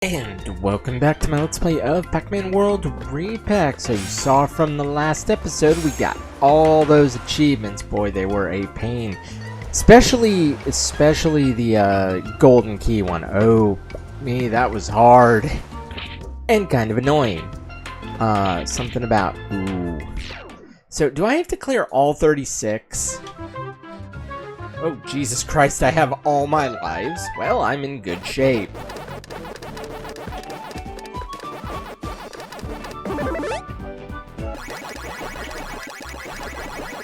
And welcome back to my Let's Play of PacMan World RePac. So you saw from the last episode, we got all those achievements. Boy, they were a pain. Especially the golden key one. Oh, me, that was hard. And kind of annoying. Something about, ooh. So, do I have to clear all 36? Oh, Jesus Christ, I have all my lives? Well, I'm in good shape.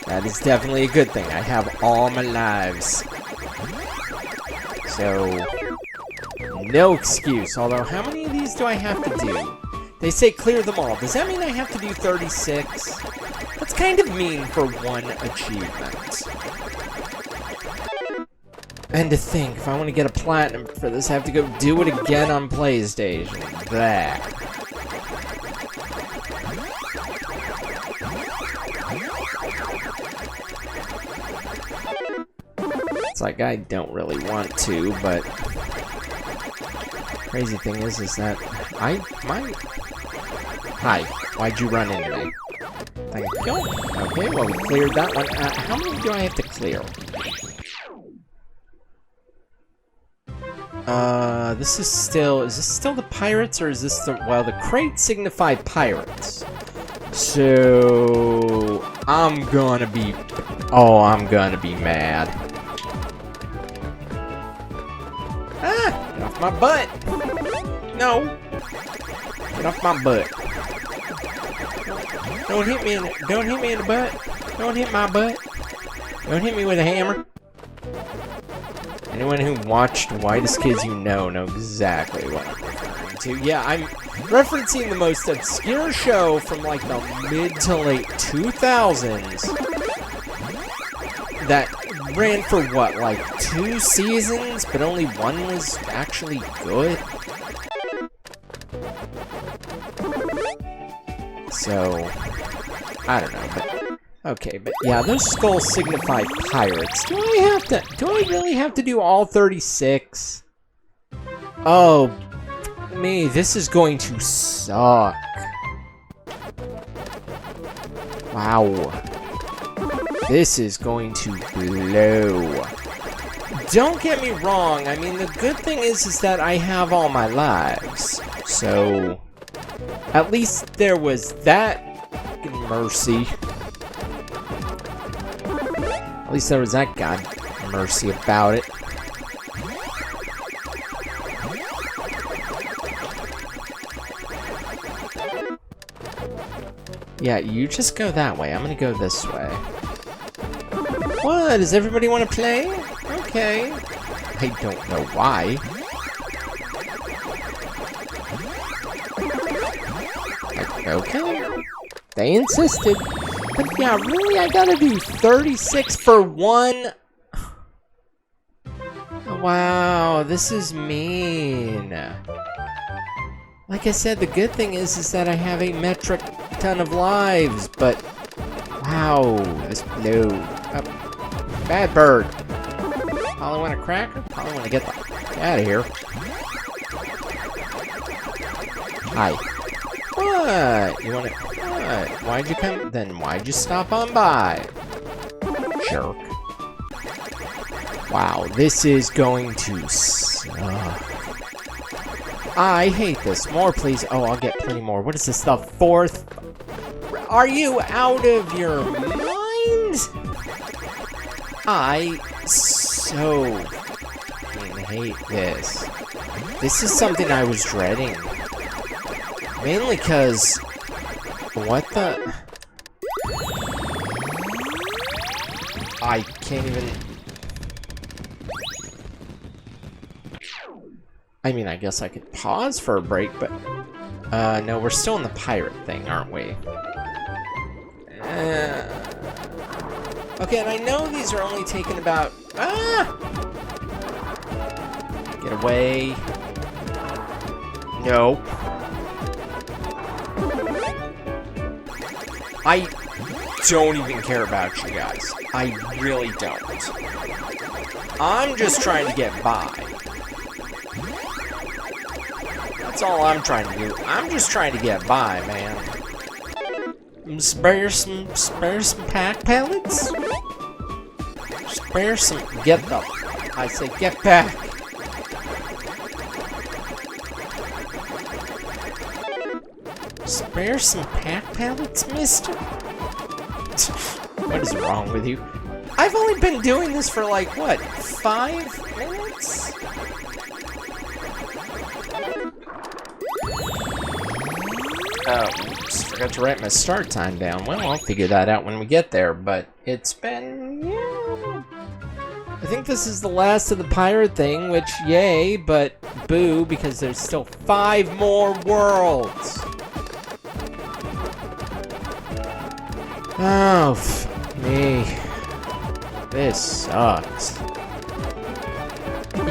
That is definitely a good thing. I have all my lives. So, no excuse. Although, how many of these do I have to do? They say clear them all. Does that mean I have to do 36? That's kind of mean for one achievement. And to think, if I want to get a platinum for this, I have to go do it again on PlayStation. That. It's like I don't really want to, but crazy thing is that Hi, why'd you run into me? Thank you. Okay, well we cleared that one. How many do I have to clear? Is this still the pirates, or is this the, well, the crates signify pirates. So, I'm gonna be mad. Ah, get off my butt. No. Get off my butt. Don't hit me in the butt. Don't hit my butt. Don't hit me with a hammer. Anyone who watched Whitest Kids You know exactly what I'm referring to. Yeah, I'm referencing the most obscure show from like the mid to late 2000s that ran for what, like 2 seasons, but only one was actually good. So, I don't know, but okay, but yeah, those skulls signify pirates. Do I really have to do all 36? Oh, me, this is going to suck. Wow. This is going to blow. Don't get me wrong, I mean, the good thing is that I have all my lives. So, at least there was that mercy. At least there was that god mercy about it. Yeah, you just go that way. I'm gonna go this way. What? Does everybody want to play? Okay. I don't know why. Okay. They insisted. But yeah, really, I gotta do 36 for one? Wow, this is mean. Like I said, the good thing is that I have a metric ton of lives, but wow, this blew up. Bad bird. Probably want a cracker? Probably want to get the out of here. Hi. What? You want to... What? Why'd you come... Then why'd you stop on by? Jerk. Wow, this is going to suck. I hate this. More, please. Oh, I'll get plenty more. What is this, the 4th? Are you out of your mind? I so hate this. This is something I was dreading. Mainly because... What the... I can't even... I mean, I guess I could pause for a break, but... no, we're still in the pirate thing, aren't we? Okay, and I know these are only taking about... Ah! Get away. No. I don't even care about you guys. I really don't. I'm just trying to get by. That's all I'm trying to do. I'm just trying to get by, man. Spare some pack pellets? Spare some. Get them. I say get back. Spare some pack pellets, mister? What is wrong with you? I've only been doing this for like, what, 5 minutes? Oh, oops, forgot to write my start time down. Well, I'll figure that out when we get there, but it's been, yeah. I think this is the last of the pirate thing, which, yay, but boo, because there's still 5 more worlds. Oh, me. This sucks.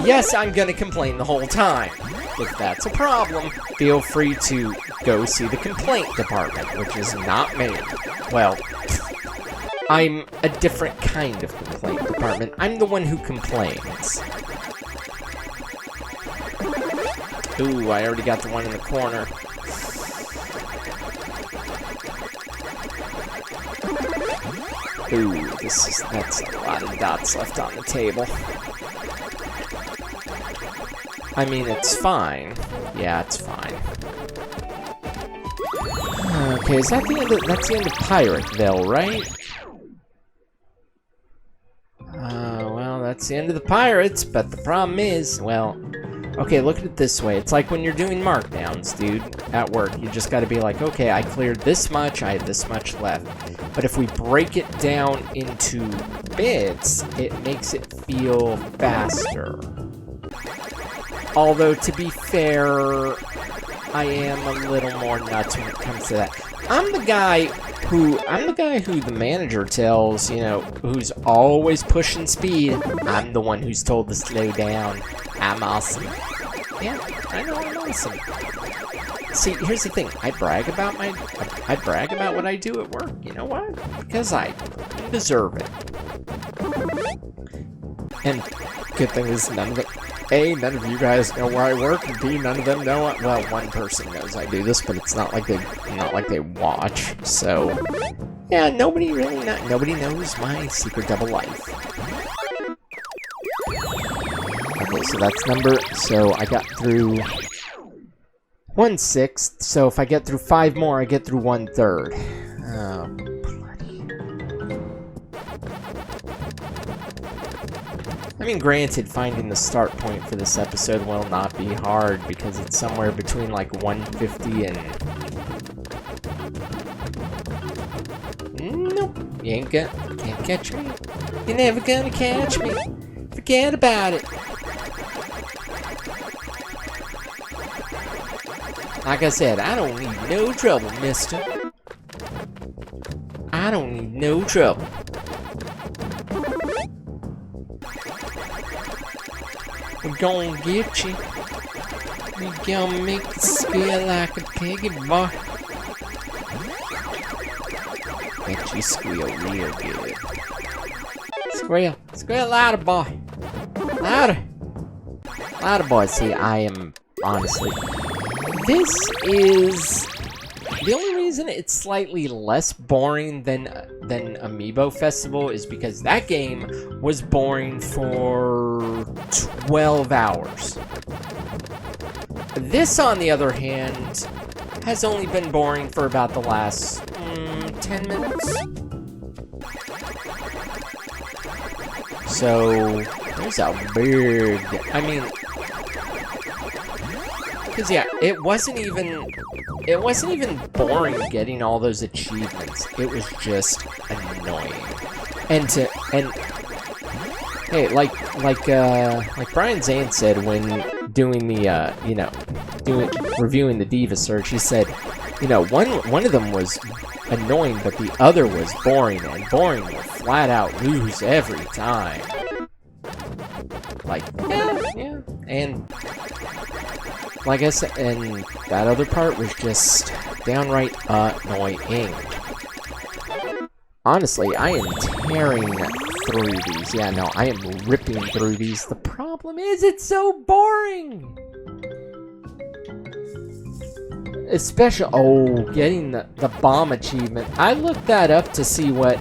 Yes, I'm gonna complain the whole time. If that's a problem, feel free to go see the complaint department, which is not me. Well, I'm a different kind of complaint department. I'm the one who complains. Ooh, I already got the one in the corner. Ooh, that's a lot of dots left on the table. I mean, it's fine. Yeah, it's fine. Okay, is that the end of, that's the end of Pirateville, right? Well, that's the end of the pirates, but the problem is, well, okay, look at it this way. It's like when you're doing markdowns, dude, at work. You just gotta be like, okay, I cleared this much, I have this much left. But if we break it down into bits, it makes it feel faster. Although, to be fair, I am a little more nuts when it comes to that. I'm the guy who the manager tells, you know, who's always pushing speed. I'm the one who's told to slow down. I'm awesome. Yeah, I know I'm awesome. See, here's the thing. I brag about what I do at work. You know why? Because I deserve it. And good thing is none of you guys know where I work, and B, none of them know it. Well, one person knows I do this, but it's not like they watch. So, yeah, nobody knows my secret double life. Okay, so that's so I got through 1/6, so if I get through 5 more, I get through 1/3. Oh, bloody. I mean, granted, finding the start point for this episode will not be hard, because it's somewhere between, like, 150 and... Nope. You can't catch me. You're never gonna catch me. Forget about it. Like I said, I don't need no trouble, mister. I don't need no trouble. We're gonna get you. We gonna make you squeal like a piggy, boy. Bet you squeal real good. Squeal. Squeal louder, boy. Louder. Louder, boy. See, I am, honestly... This is... The only reason it's slightly less boring than Amiibo Festival is because that game was boring for 12 hours. This, on the other hand, has only been boring for about the last 10 minutes. So, there's a big... I mean... Because, yeah, it wasn't even boring getting all those achievements. It was just annoying. And hey, like Brian Zane said when doing the reviewing the Diva Search, he said, you know, one of them was annoying, but the other was boring, and boring will flat out lose every time. Like, yeah, and like I said, and that other part was just downright annoying. Honestly, I am tearing through these. Yeah, no, I am ripping through these. The problem is, it's so boring! Especially, getting the bomb achievement. I looked that up to see what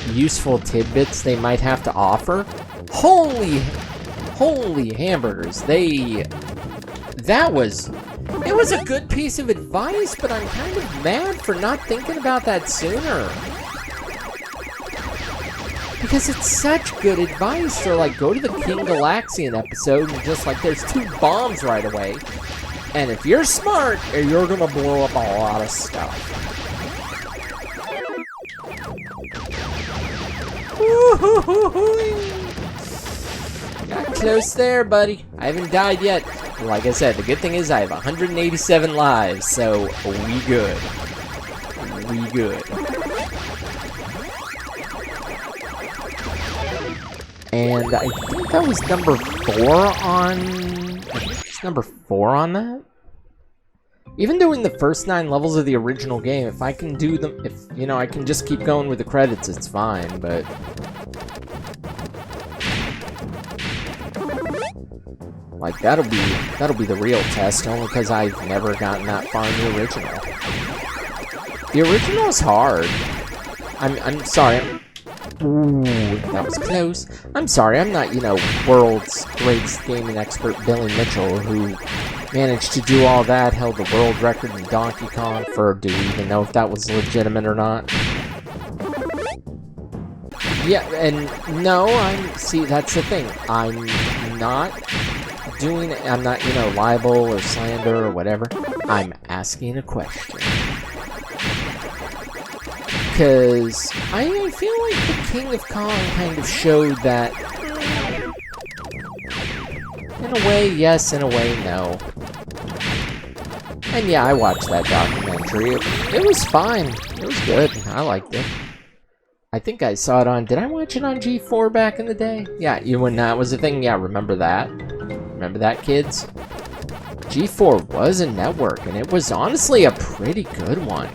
useful tidbits they might have to offer. Holy hamburgers! It was a good piece of advice, but I'm kind of mad for not thinking about that sooner. Because it's such good advice to, like, go to the King Galaxian episode and just, like, there's 2 bombs right away. And if you're smart, you're gonna blow up a lot of stuff. Got close there, buddy. I haven't died yet. Like I said, the good thing is I have 187 lives, so we good. We good. And I think that was number 4 on... I think it's number 4 on that? Even doing the first 9 levels of the original game, if I can do them... If, you know, I can just keep going with the credits, it's fine, but... Like, that'll be the real test, only because I've never gotten that far in the original. The original is hard. I'm sorry. Ooh, that was close. I'm sorry, I'm not, you know, world's greatest gaming expert Billy Mitchell, who managed to do all that, held the world record in Donkey Kong for, do we even know if that was legitimate or not? Yeah, and no, see, that's the thing. I'm not, you know, libel or slander or whatever. I'm asking a question. Because I feel like the King of Kong kind of showed that, in a way, yes, in a way, no. And yeah, I watched that documentary. It was fine. It was good. I liked it. I think I saw it on... Did I watch it on G4 back in the day? Yeah, when that was a thing? Yeah, remember that? Remember that, kids? G4 was a network, and it was honestly a pretty good one.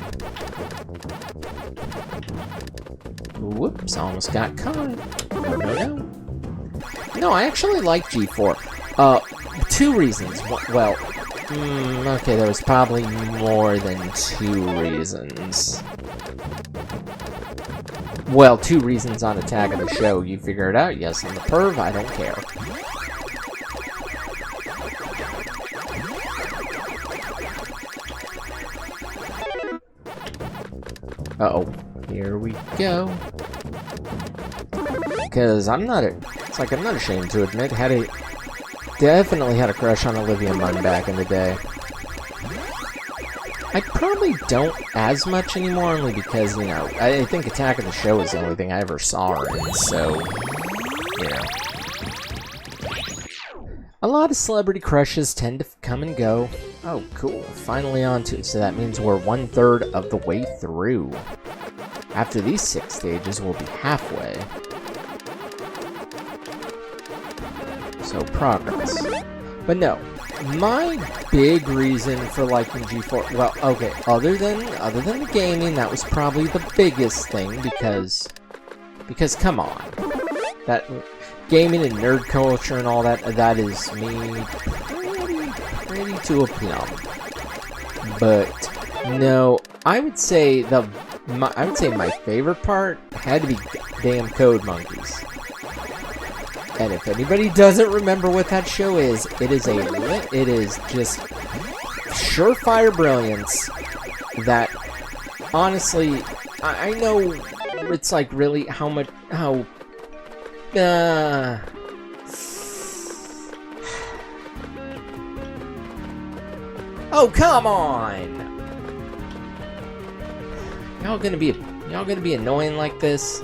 Whoops, almost got caught. No. No, I actually like G4. 2 reasons. Well, okay, there was probably more than 2 reasons. Well, 2 reasons on Attack of the Show. You figure it out. Yes, I'm a perv. I don't care. Uh-oh. Here we go. Because I'm not ashamed to admit, definitely had a crush on Olivia Munn back in the day. I probably don't as much anymore, only because, you know, I think Attack of the Show is the only thing I ever saw her in, so, you know. A lot of celebrity crushes tend to come and go. Oh, cool. Finally on to it, so that means we're 1/3 of the way through. After these 6 stages, we'll be halfway. So, progress. But no, my big reason for liking G4, well, okay, other than the gaming, that was probably the biggest thing, because come on. That gaming and nerd culture and all that, that is me pretty to a plum. But no, I would say my favorite part had to be damn Code Monkeys. And if anybody doesn't remember what that show is, it is just surefire brilliance that, honestly, I know it's like really oh, come on! Y'all gonna be annoying like this?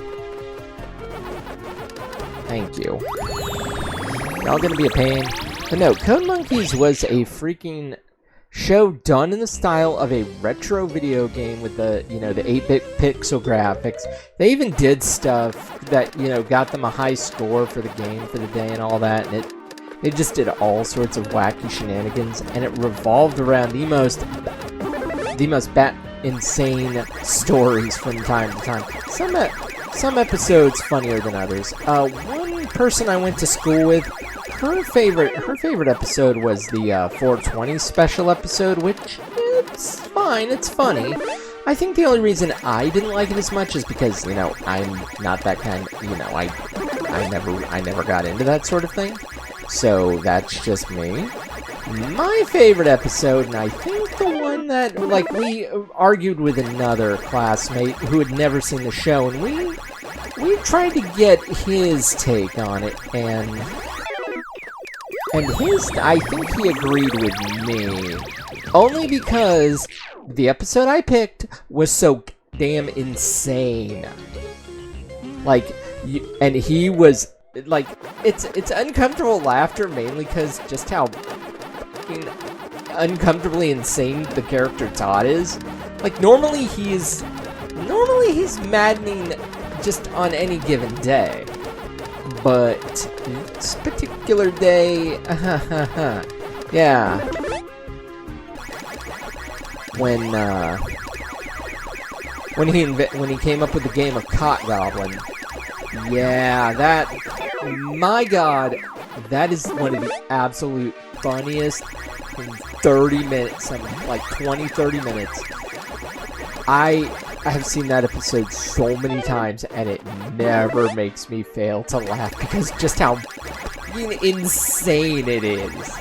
Thank you. Y'all gonna be a pain. But no, Code Monkeys was a freaking show done in the style of a retro video game with the, you know, the 8-bit pixel graphics. They even did stuff that, you know, got them a high score for the game for the day and all that, and they just did all sorts of wacky shenanigans, and it revolved around the most insane stories from time to time. Some episodes funnier than others. One person I went to school with, her favorite episode was the 420 special episode, which it's fine, it's funny. I think the only reason I didn't like it as much is because, you know, I'm not that kind, you know, I never got into that sort of thing. So that's just me. My favorite episode, and I think the one that, like, we argued with another classmate who had never seen the show, and we tried to get his take on it, and his, I think he agreed with me. Only because the episode I picked was so damn insane. Like, and he was, like, it's uncomfortable laughter mainly because just how fucking uncomfortably insane the character Todd is. Like, normally he's maddening just on any given day. But this particular day, yeah. When he came up with the game of Cot Goblin, yeah, that, my god, that is one of the absolute funniest in 30 minutes, like 20-30 minutes. I have seen that episode so many times, and it never makes me fail to laugh because just how insane it is.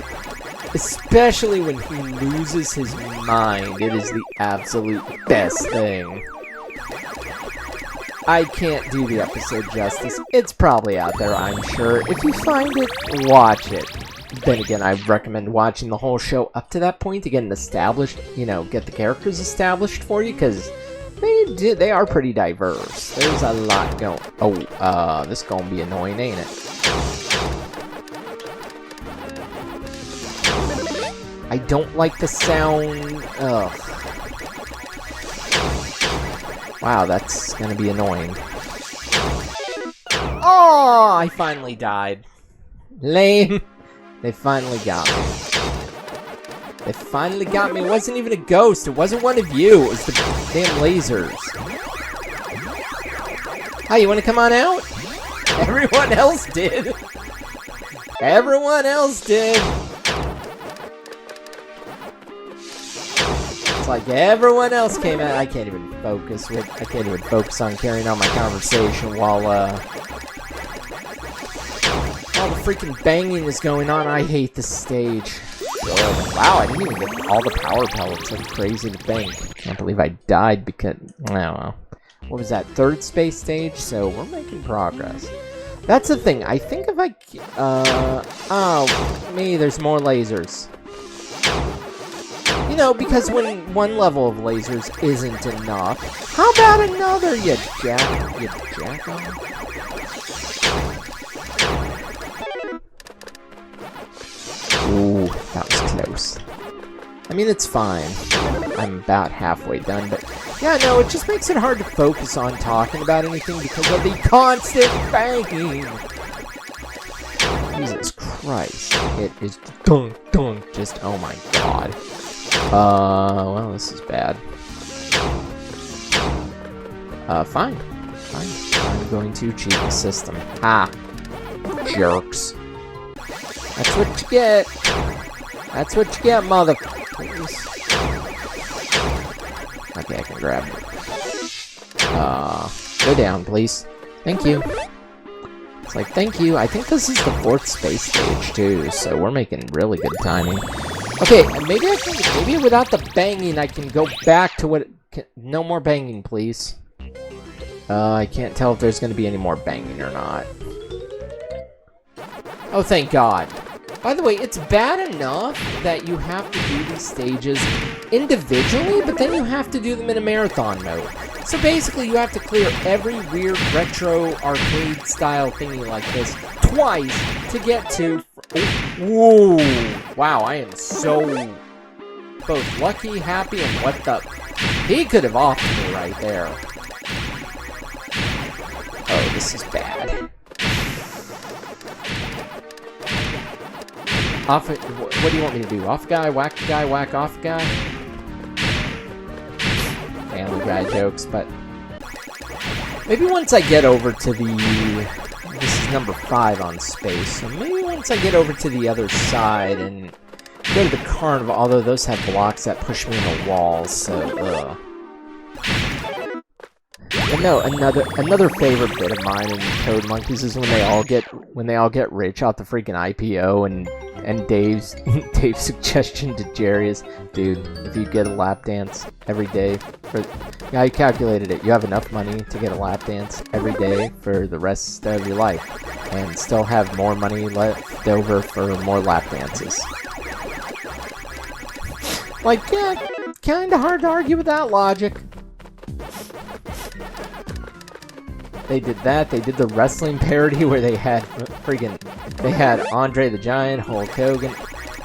Especially when he loses his mind, it is the absolute best thing. I can't do the episode justice. It's probably out there, I'm sure. If you find it, watch it. Then again, I recommend watching the whole show up to that point to get an established, you know, get the characters established for you, because they are pretty diverse. There's a lot going. Oh, this is gonna be annoying, ain't it? I don't like the sound. Ugh. Wow, that's gonna be annoying. Oh, I finally died. Lame. They finally got me. They finally got me. It wasn't even a ghost. It wasn't one of you. It was the damn lasers. Hi, you want to come on out? Everyone else did. Everyone else did. It's like everyone else came out. I can't even focus on carrying on my conversation while all the freaking banging is going on. I hate this stage. Wow, I didn't even get all the power pellets. That's crazy to think. Can't believe I died because, I don't know. What was that, third space stage? So we're making progress. That's the thing. I think if I, there's more lasers. You know, because when one level of lasers isn't enough, how about another, you jack-off? Ooh, that was close. I mean, it's fine. I'm about halfway done, but yeah, no, it just makes it hard to focus on talking about anything because of the constant banging. Jesus Christ. It is dunk, just, oh my god. Well, this is bad. Fine. I'm going to cheat the system. Ah. Jerks. That's what you get. That's what you get, motherfuckers. Okay, I can grab it. Go down, please. Thank you. It's like, thank you. I think this is the 4th space stage, too, so we're making really good timing. Okay, maybe without the banging, I can go back to what... No more banging, please. I can't tell if there's going to be any more banging or not. Oh, thank God. By the way, it's bad enough that you have to do these stages individually, but then you have to do them in a marathon mode. So basically, you have to clear every weird retro arcade style thingy like this twice to get to... Whoa! Wow, I am so both lucky, happy, and what the... He could have offed me right there. Oh, this is bad. Off it. What do you want me to do? Off guy, whack off guy? Family Guy jokes, but maybe once I get over to the... This is number 5 on space, so maybe once I get over to the other side and go to the carnival, although those have blocks that push me in the walls, so, ugh. But no, another favorite bit of mine in Code Monkeys is when they all get rich off the freaking IPO, and Dave's suggestion to Jerry is, dude, if you get a lap dance every day yeah, I calculated it. You have enough money to get a lap dance every day for the rest of your life, and still have more money left over for more lap dances. Like, yeah, kinda hard to argue with that logic. They did that. They did the wrestling parody where they had Andre the Giant, Hulk Hogan,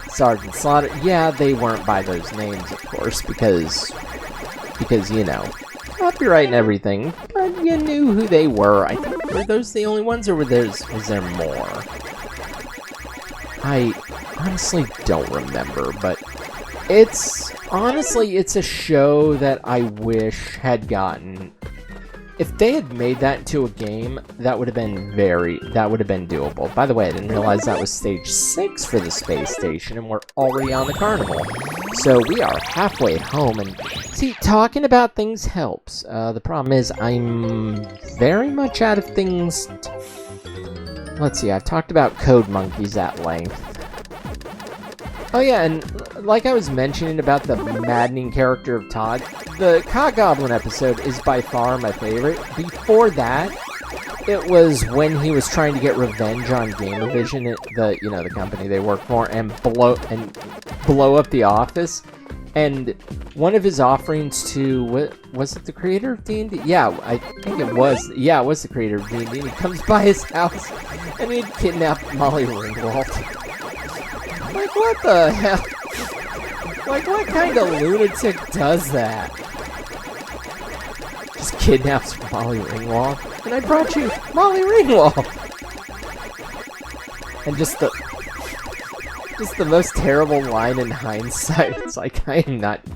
Sergeant Slaughter. Yeah, they weren't by those names, of course, because you know, copyright and everything. But you knew who they were. I think, were those the only ones, or was there more? I honestly don't remember, but it's a show that I wish had gotten. If they had made that into a game, that would have been doable. By the way, I didn't realize that was stage 6 for the space station, and we're already on the carnival. So we are halfway home, and see, talking about things helps. The problem is I'm very much out of things. Let's see, I've talked about Code Monkeys at length. Oh yeah, and like I was mentioning about the maddening character of Todd, the Coggoblin episode is by far my favorite. Before that, it was when he was trying to get revenge on Gamervision, the company they work for, and blow up the office. And one of his offerings to, was it the creator of D&D? Yeah, I think it was. Yeah, it was the creator of D&D. He comes by his house and he'd kidnapped Molly Ringwald. Like, what the hell? Like, what kind of lunatic does that? Just kidnaps Molly Ringwald. And I brought you Molly Ringwald! And just the most terrible line in hindsight. It's like, I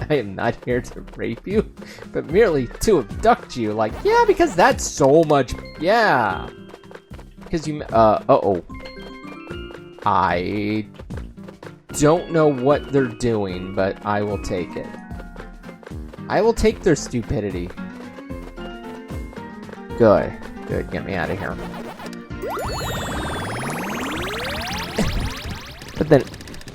am not here to rape you, but merely to abduct you. Like, yeah, because that's so much, yeah. Because you, I don't know what they're doing, but I will take it. I will take their stupidity. Good. Good, get me out of here. But then,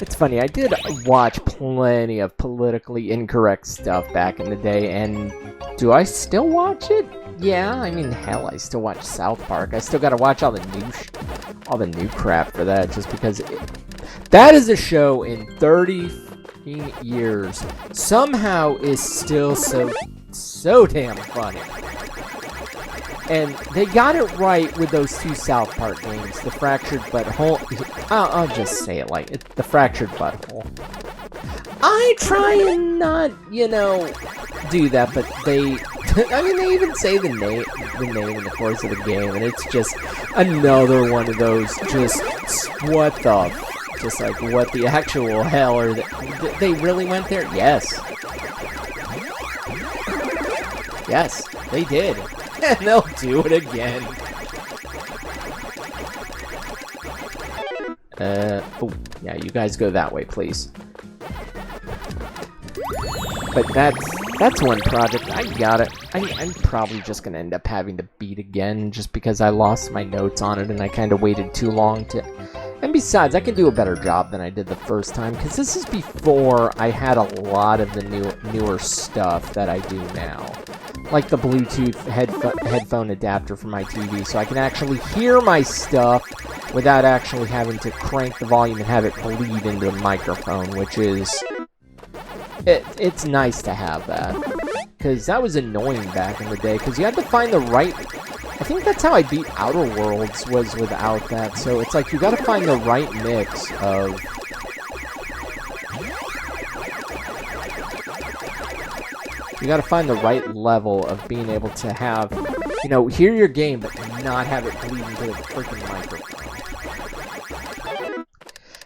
it's funny, I did watch plenty of politically incorrect stuff back in the day, and do I still watch it? Yeah, I mean, hell, I still watch South Park. I still gotta watch all the new crap for that, just because that is a show in 30 years somehow is still so damn funny. And they got it right with those 2 South Park games, the Fractured Butthole. I'll just say it like it, the Fractured Butthole. I try and not, do that, but they, I mean, they even say the name in the course of the game, and it's just another one of those, just what the actual hell, or they really went there? Yes. Yes, they did. And they'll do it again. Oh, yeah, you guys go that way, please. But that's one project. I got it. I'm probably just gonna end up having to beat again, just because I lost my notes on it and I kind of waited too long to... And besides, I can do a better job than I did the first time, because this is before I had a lot of the newer stuff that I do now. Like the Bluetooth headphone adapter for my TV, so I can actually hear my stuff without actually having to crank the volume and have it bleed into the microphone, which is... It's nice to have that. Because that was annoying back in the day, because you had to find the right... I think that's how I beat Outer Worlds, was without that, so it's like you gotta find the right mix of... You gotta find the right level of being able to have, hear your game, but not have it bleed into the freaking microphone.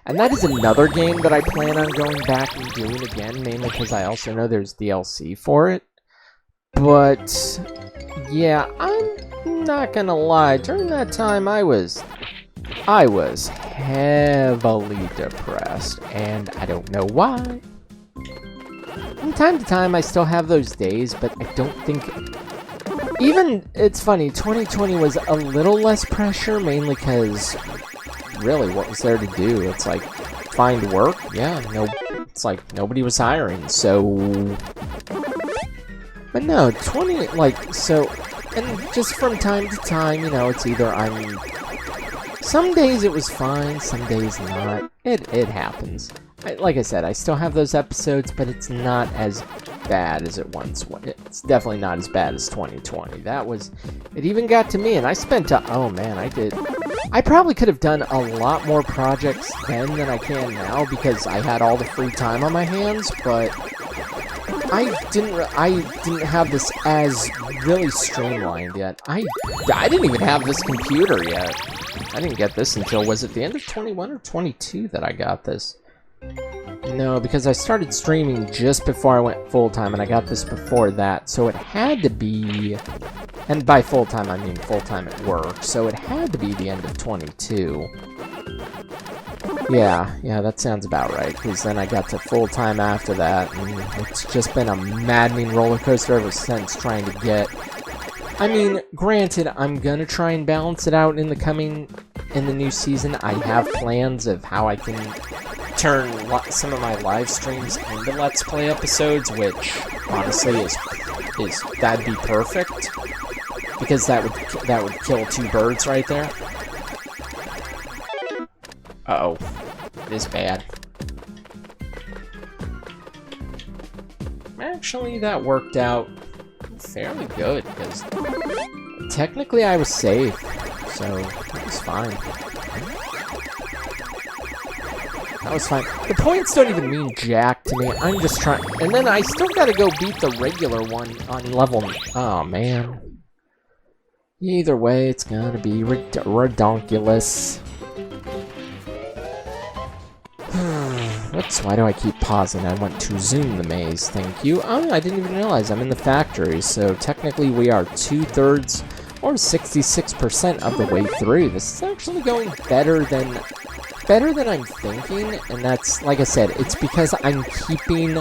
And that is another game that I plan on going back and doing again, mainly because I also know there's DLC for it. But, yeah, I'm not gonna lie, during that time I was I was heavily depressed, and I don't know why. From time to time, I still have those days, but I don't think... Even, it's funny, 2020 was a little less pressure, mainly because, really, what was there to do? It's like, find work? Yeah, no, it's like, nobody was hiring, so... But no, 20, like, so... And just from time to time, you know, it's either I'm... Some days it was fine, some days not. It happens. Like I said, I still have those episodes, but it's not as bad as it once was. It's definitely not as bad as 2020. That was... It even got to me, and I spent oh man, I probably could have done a lot more projects then than I can now, because I had all the free time on my hands, but... I didn't have this as really streamlined yet. I didn't even have this computer yet. I didn't get this until, was it the end of 21 or 22 that I got this? No, because I started streaming just before I went full-time, and I got this before that, so it had to be... And by full-time, I mean full-time at work, so it had to be the end of 22. Yeah, that sounds about right, because then I got to full-time after that, and it's just been a maddening roller coaster ever since trying to get... I mean, granted, I'm gonna try and balance it out in the new season. I have plans of how I can turn some of my live streams into Let's Play episodes, which, honestly, is that'd be perfect, because that would kill two birds right there. Uh-oh. It is bad. Actually, that worked out fairly good, because technically I was safe, so that was fine. That was fine. The points don't even mean jack to me. I'm just trying... And then I still gotta go beat the regular one on level... Oh, man. Either way, it's gonna be redonkulous. Whoops, why do I keep pausing? I want to zoom the maze, thank you. Oh, I didn't even realize I'm in the factory, so technically we are 2/3 or 66% of the way through. This is actually going better than I'm thinking, and that's, like I said, it's because I'm keeping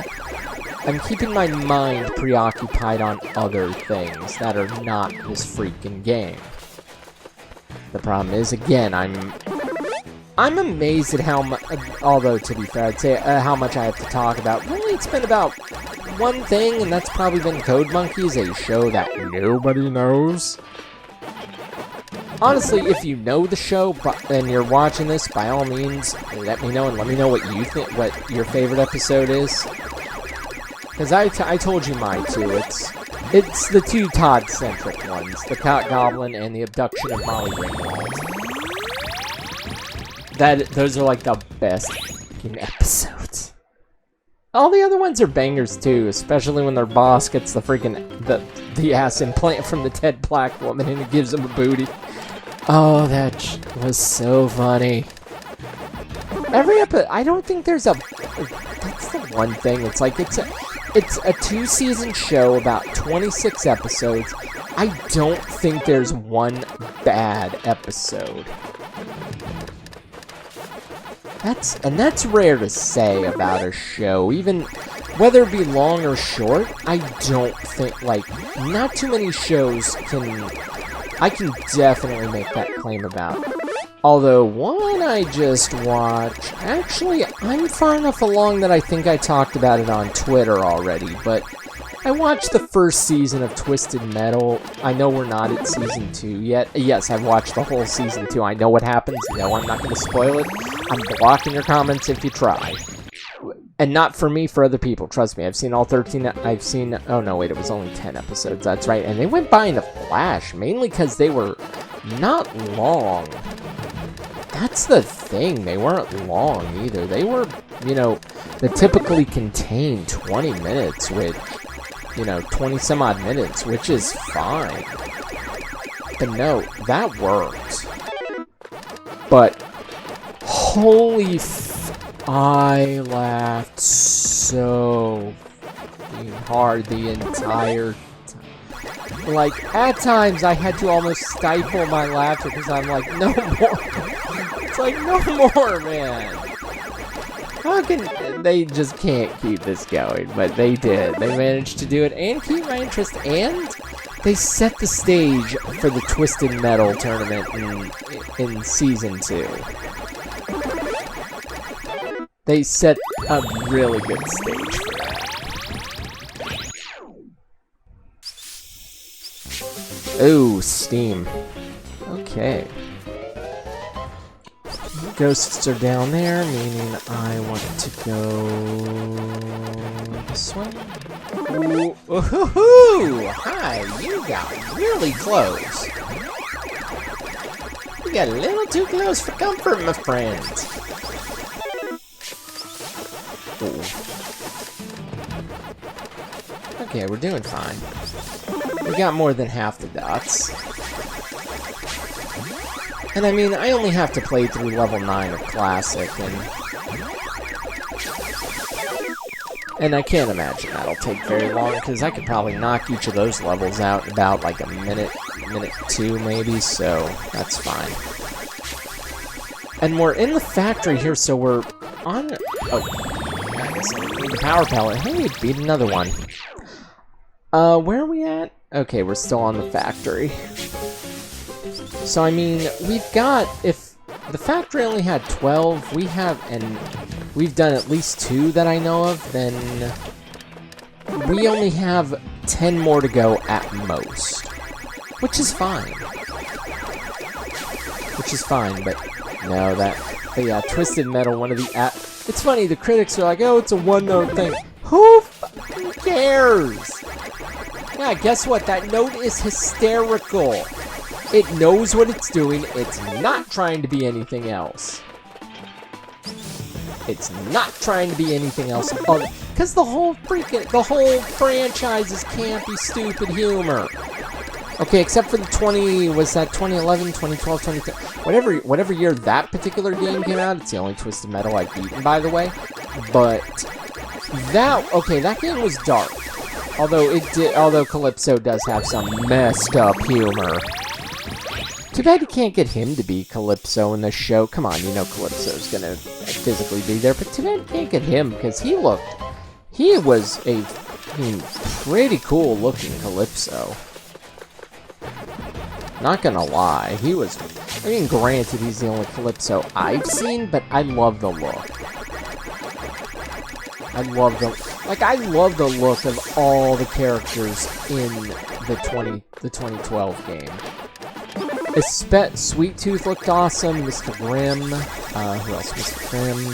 my mind preoccupied on other things that are not this freaking game. The problem is, again, I'm amazed at how much, although to be fair, I'd say how much I have to talk about. Really, it's been about one thing, and that's probably been Code Monkeys, a show that nobody knows. Honestly, if you know the show and you're watching this, by all means, let me know, and let me know what you think, what your favorite episode is. Because I told you mine too. It's the two Todd-centric ones, the Cot Goblin and the abduction of Molly Ringwald. Those are like the best fucking episodes. All the other ones are bangers too, especially when their boss gets the freaking the ass implant from the dead black woman and it gives him a booty. Oh, that was so funny. Every episode, I don't think there's a... That's the one thing. It's like it's a 2-season show, about 26 episodes. I don't think there's one bad episode. That's rare to say about a show, even whether it be long or short. I don't think, like, not too many shows I can definitely make that claim about. Although, one I just watched, actually, I'm far enough along that I think I talked about it on Twitter already, but I watched the first season of Twisted Metal. I know we're not at season 2 yet. Yes, I've watched the whole season 2. I know what happens. No, I'm not going to spoil it. I'm blocking your comments if you try. And not for me, for other people. Trust me, I've seen all 13. I've seen... Oh, no, wait, it was only 10 episodes. That's right. And they went by in a flash, mainly because they were not long. That's the thing. They weren't long, either. They were, you know, they typically contain 20 minutes, which, you know, 20-some-odd minutes, which is fine. But no, that worked. But, holy I laughed so hard the entire time. Like, at times I had to almost stifle my laughter because I'm like, no more. like, no more, man. How can... They just can't keep this going, but they did. They managed to do it and keep my interest, and they set the stage for the Twisted Metal tournament in Season 2. They set a really good stage for that. Oh, Steam. Okay. Ghosts are down there, meaning I want to go this way. Ooh, ooh, hi, you got really close. You got a little too close for comfort, my friend. Ooh. Okay, we're doing fine. We got more than half the dots. And I mean, I only have to play through level 9 of Classic, and I can't imagine that'll take very long, because I could probably knock each of those levels out in about like a minute, minute 2 maybe, so that's fine. And we're in the factory here, so we're on... Oh, I guess I need the power pellet. Hey, beat another one. Where are we at? Okay, we're still on the factory. So, I mean, we've got, if the factory only had 12, we've done at least 2 that I know of, then we only have 10 more to go at most. Which is fine. But no, but yeah, Twisted Metal, one of the, it's funny, the critics are like, oh, it's a one-note thing. Who fucking cares? Yeah, guess what? That note is hysterical. It knows what it's doing. It's not trying to be anything else. It's not trying to be anything else. Because the whole franchise is campy, stupid humor. Okay, except for the was that 2011, 2012, 2013, whatever year that particular game came out. It's the only Twisted Metal I've beaten, by the way. But that game was dark. Although Calypso does have some messed up humor. Too bad you can't get him to be Calypso in the show. Come on, you know Calypso's gonna physically be there, but too bad you can't get him, because he was a pretty cool looking Calypso. Not gonna lie, he was, I mean, granted, he's the only Calypso I've seen, but I love the look. I love the look of all the characters in the 2012 game. Sweet Tooth looked awesome, Mr. Grimm, who else? Mr. Grimm,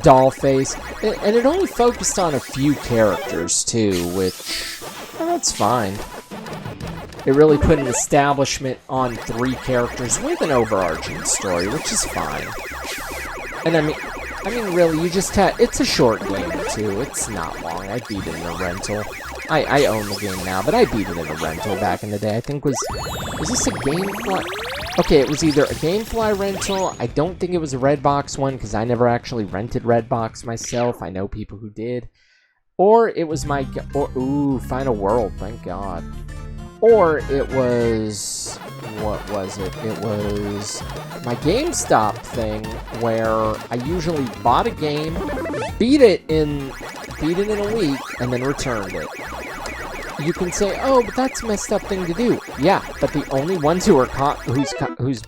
Dollface, and it only focused on a few characters too, which, that's fine. It really put an establishment on 3 characters with an overarching story, which is fine. And I mean, really, you just it's a short game too, it's not long. I beat it in a rental. I own the game now, but I beat it in a rental back in the day. I think was this a Gamefly? Okay, it was either a Gamefly rental. I don't think it was a Redbox one, because I never actually rented Redbox myself. I know people who did. Or it was ooh, Final World, thank God. Or it was, what was it? It was my GameStop thing, where I usually bought a game, beat it in a week, and then returned it. You can say, oh, but that's a messed up thing to do. Yeah, but the only ones who are who's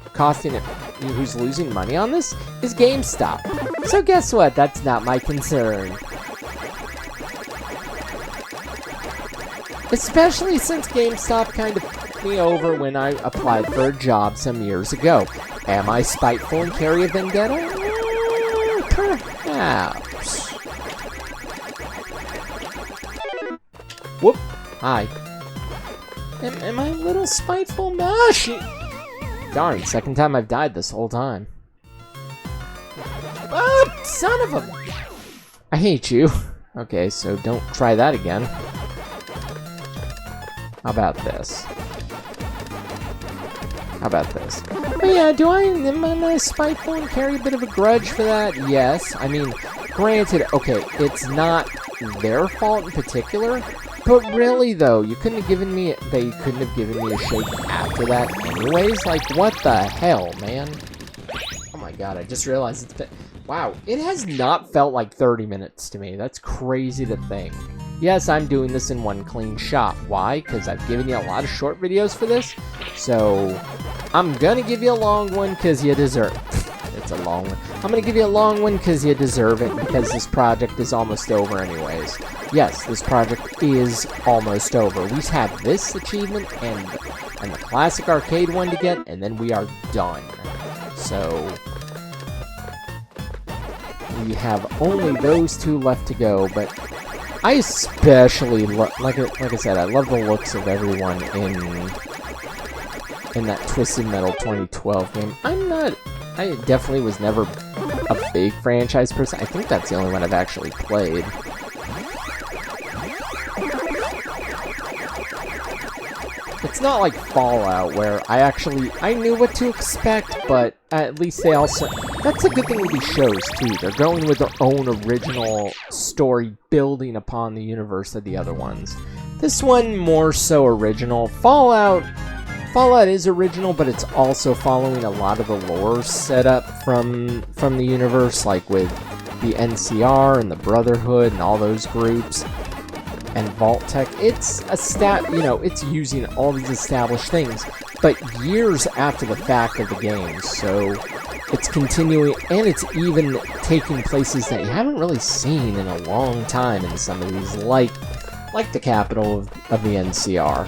losing money on this is GameStop. So guess what? That's not my concern. Especially since GameStop kind of fucked me over when I applied for a job some years ago. Am I spiteful and carry a vendetta? Perhaps. Whoop. Hi. Am I a little spiteful? Darn, second time I've died this whole time. Oh, son of a... I hate you. Okay, so don't try that again. How about this? But yeah, am I spiteful and carry a bit of a grudge for that? Yes. I mean, granted, okay, it's not their fault in particular, but really though, they couldn't have given me a shake after that anyways. Like, what the hell, man? Oh my god, I just realized it's been... Wow, it has not felt like 30 minutes to me. That's crazy to think. Yes, I'm doing this in one clean shot. Why? Because I've given you a lot of short videos for this. So, I'm gonna give you a long one because you deserve it. It's a long one. I'm gonna give you a long one because you deserve it, because this project is almost over anyways. Yes, this project is almost over. We have this achievement and the classic arcade one to get, and then we are done. So, we have only those two left to go, but I especially, like I said, I love the looks of everyone in that Twisted Metal 2012 game. I definitely was never a big franchise person. I think that's the only one I've actually played. It's not like Fallout, where I knew what to expect, but at least they also... That's a good thing with these shows, too. They're going with their own original story, building upon the universe of the other ones. This one, more so original. Fallout is original, but it's also following a lot of the lore set up from the universe, like with the NCR and the Brotherhood and all those groups. And Vault Tech, it's it's using all these established things, but years after the fact of the game, so it's continuing, and it's even taking places that you haven't really seen in a long time in some of these, like the capital of the NCR,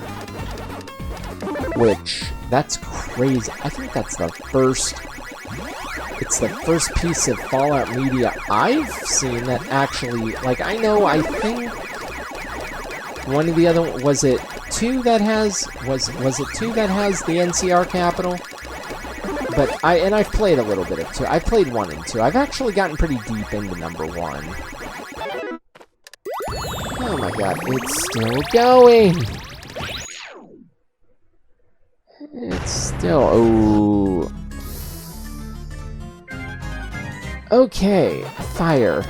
which, that's crazy. I think that's the first piece of Fallout media I've seen that actually, I think one of the other, was it 2 that has the NCR capital? But I've played a little bit of 2. I played 1 and 2. I've actually gotten pretty deep into number 1. Oh my god, it's still going! It's still... Oh... Okay, fire.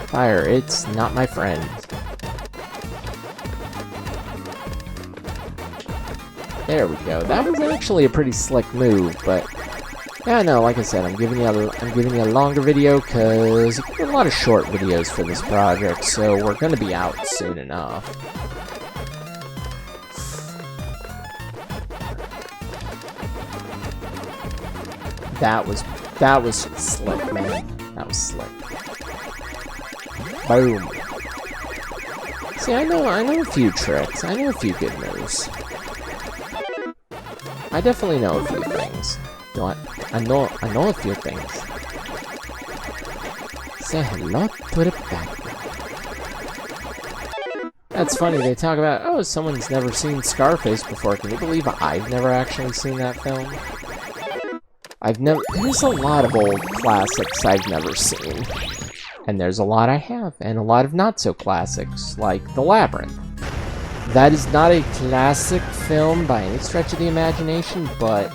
Fire, it's not my friend. There we go. That was actually a pretty slick move, but yeah, no, like I said, I'm giving you a longer video because a lot of short videos for this project, so we're gonna be out soon enough. That was slick, man. That was slick. Boom. See, I know a few tricks. I know a few good moves. I definitely know a few things. I know a few things. Say hello to the PacMan. That's funny, they talk about, oh, someone's never seen Scarface before. Can you believe I've never actually seen that film? There's a lot of old classics I've never seen. And there's a lot I have, and a lot of not-so-classics, like The Labyrinth. That is not a classic film by any stretch of the imagination, but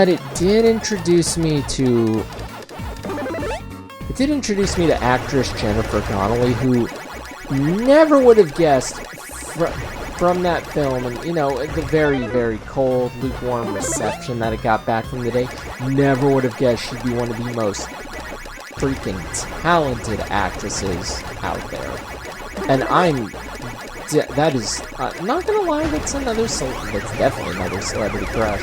it did introduce me to... It did introduce me to actress Jennifer Connelly, who never would have guessed from that film, and, the very, very cold, lukewarm reception that it got back from the day, never would have guessed she'd be one of the most freaking talented actresses out there. And that is, not gonna lie, that's definitely another celebrity crush.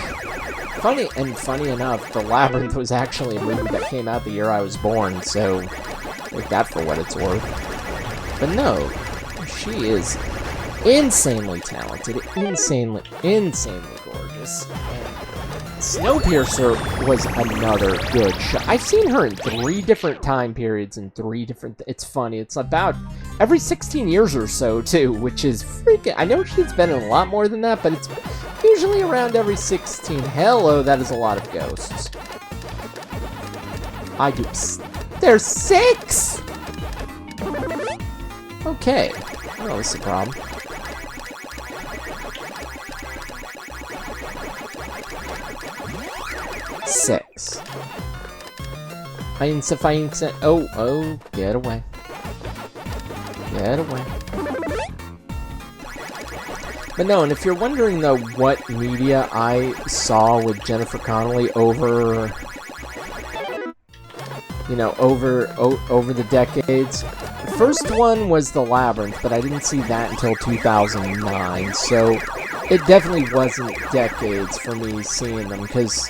Funny enough, The Labyrinth was actually a movie that came out the year I was born, so take that for what it's worth. But no, she is insanely talented, insanely gorgeous. And Snowpiercer was another good show. I've seen her in 3 different time periods and 3 different... It's funny. It's about every 16 years or so, too, which is freaking... I know she's been in a lot more than that, but it's usually around every 16. Hello, that is a lot of ghosts. There's 6! Okay. Well, this is a problem. Six. Oh, get away. Get away. But no, and if you're wondering, though, what media I saw with Jennifer Connelly over you know, over the decades. The first one was The Labyrinth, but I didn't see that until 2009, so it definitely wasn't decades for me seeing them, because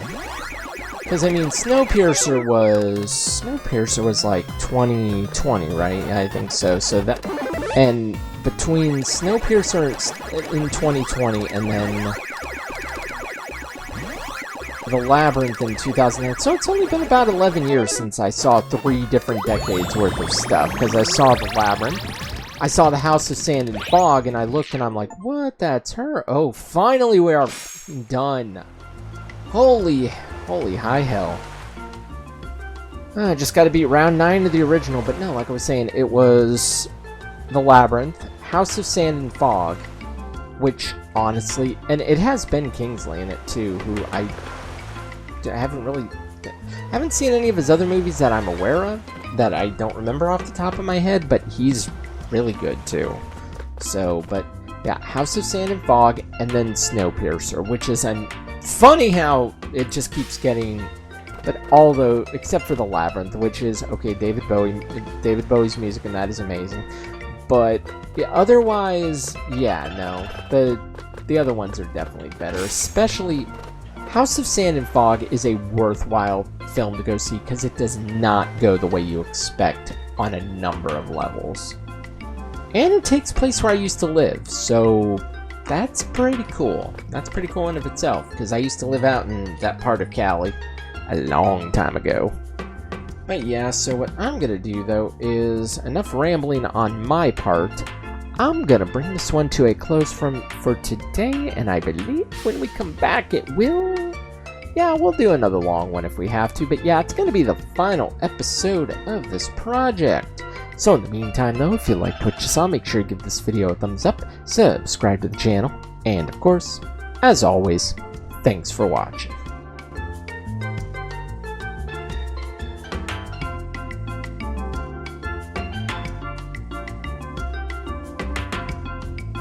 I mean, Snowpiercer was like 2020, right? I think so. So that, and between Snowpiercer in 2020 and then The Labyrinth in 2008, so it's only been about 11 years since I saw 3 different decades worth of stuff, because I saw The Labyrinth, I saw The House of Sand and Fog, and I looked and I'm like, what, that's her? Oh, finally we are done. Holy high hell. I just gotta beat round 9 of the original, but no, like I was saying, it was The Labyrinth, House of Sand and Fog, which, honestly, and it has Ben Kingsley in it too, who I haven't seen any of his other movies that I'm aware of, that I don't remember off the top of my head, but he's really good too. So, but yeah, House of Sand and Fog, and then Snowpiercer, which is funny how it just keeps getting, but although, except for The Labyrinth, which is, okay, David Bowie's music, and that is amazing, but yeah, otherwise, yeah, no, the other ones are definitely better, especially House of Sand and Fog is a worthwhile film to go see, because it does not go the way you expect on a number of levels. And it takes place where I used to live, so that's pretty cool. That's pretty cool in of itself, because I used to live out in that part of Cali a long time ago. But yeah, so what I'm gonna do though is enough rambling on my part. I'm gonna bring this one to a close for today, and I believe when we come back it will, yeah, we'll do another long one if we have to, but yeah, it's gonna be the final episode of this project. So in the meantime though, if you liked what you saw, make sure you give this video a thumbs up, subscribe to the channel, and of course, as always, thanks for watching.